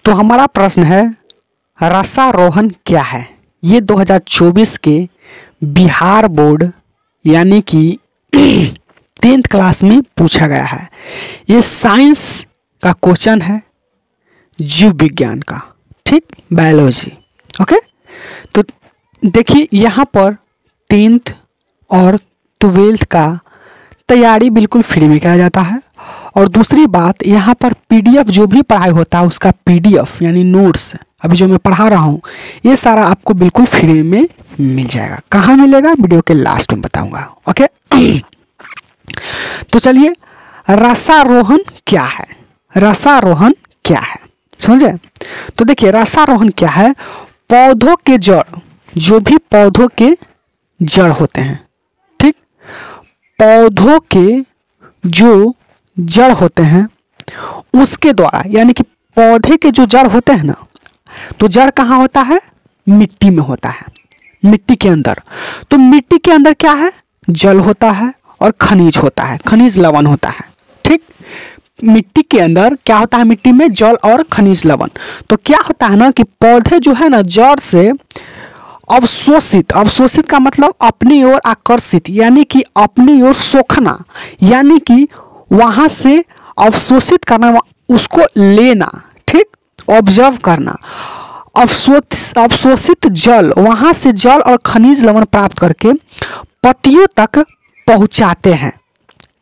तो हमारा प्रश्न है रसारोहण क्या है। ये 2024 के बिहार बोर्ड यानी कि 10th क्लास में पूछा गया है। ये साइंस का क्वेश्चन है, जीव विज्ञान का, ठीक, बायोलॉजी। ओके, तो देखिए यहाँ पर 10th और 12th का तैयारी बिल्कुल फ्री में किया जाता है। और दूसरी बात, यहाँ पर पीडीएफ जो भी पढ़ाई होता है उसका पीडीएफ यानी नोट्स अभी जो मैं पढ़ा रहा हूँ ये सारा आपको बिल्कुल फ्री में मिल जाएगा। कहाँ मिलेगा, वीडियो के लास्ट में बताऊंगा। ओके, तो चलिए रसारोहण क्या है, रसारोहण क्या है समझे। तो देखिए रसारोहण क्या है, पौधों के जड़, जो भी पौधों के जड़ होते हैं, ठीक, पौधों के जो जड़ होते हैं उसके द्वारा, यानी कि पौधे के जो जड़ होते हैं ना, तो जड़ कहाँ होता है, मिट्टी में होता है, मिट्टी के अंदर। तो मिट्टी के अंदर क्या है, जल होता है और खनिज होता है, खनिज लवण होता है, ठीक। मिट्टी के अंदर क्या होता है, मिट्टी में जल और खनिज लवण। तो क्या होता है ना कि पौधे जो है ना जड़ से अवशोषित, अवशोषित का मतलब अपनी ओर आकर्षित, यानी कि अपनी ओर सोखना, यानी कि वहां से अवशोषित करना, उसको लेना, ठीक, ऑब्जर्व करना, अवशोषित जल, वहां से जल और खनिज लवण प्राप्त करके पत्तियों तक पहुंचाते हैं।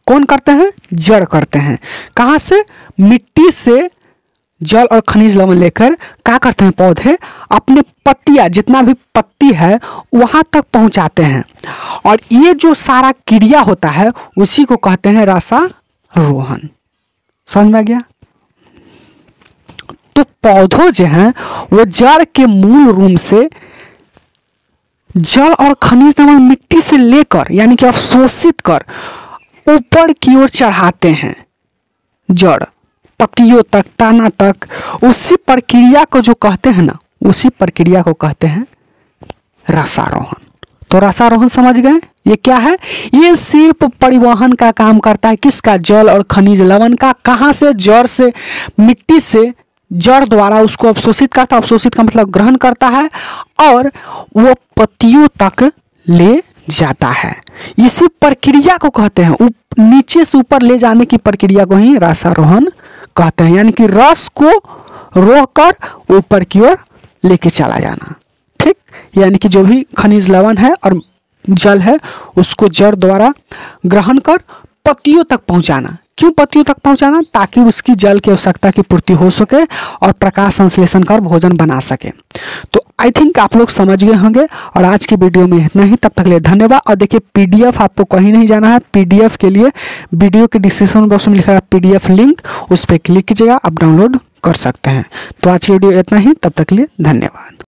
कौन करते हैं, जड़ करते हैं। कहां से, मिट्टी से जल और खनिज लवण लेकर क्या करते हैं, पौधे अपने पत्तियां, जितना भी पत्ती है वहां तक पहुंचाते हैं। और ये जो सारा क्रिया होता है उसी को कहते हैं रसारोहण। समझ में आ गया। तो पौधों जो हैं वो जड़ के मूल रूम से जल और खनिज लवण मिट्टी से लेकर, यानी कि अवशोषित कर ऊपर की ओर चढ़ाते हैं, जड़ पत्तियों तक, तना तक। उसी प्रक्रिया को जो कहते हैं ना, उसी प्रक्रिया को कहते हैं रसारोहण। तो रसारोहण समझ गए, ये क्या है, ये सिर्फ परिवहन का काम करता है। किसका, जल और खनिज लवण का। कहाँ से, जड़ से, मिट्टी से जड़ द्वारा उसको अवशोषित करता है, अवशोषित का मतलब ग्रहण करता है, और वो पत्तियों तक ले जाता है। इसी प्रक्रिया को कहते हैं, नीचे से ऊपर ले जाने की प्रक्रिया को ही रसारोहण कहते हैं। यानी कि रस को रोककर ऊपर की ओर लेके चला जाना, ठीक। यानी कि जो भी खनिज लवण है और जल है उसको जड़ द्वारा ग्रहण कर पत्तियों तक पहुंचाना। क्यों पत्तियों तक पहुंचाना, ताकि उसकी जल की आवश्यकता की पूर्ति हो सके और प्रकाश संश्लेषण कर भोजन बना सके। तो आई थिंक आप लोग समझ गए होंगे। और आज की वीडियो में इतना ही, तब तक के लिए धन्यवाद। और देखिए पीडीएफ आपको कहीं नहीं जाना है, पीडीएफ के लिए वीडियो के डिस्क्रिप्शन बॉक्स में लिखा है पीडीएफ लिंक, उस पर क्लिक कीजिएगा, आप डाउनलोड कर सकते हैं। तो आज की वीडियो इतना ही, तब तक के लिए धन्यवाद।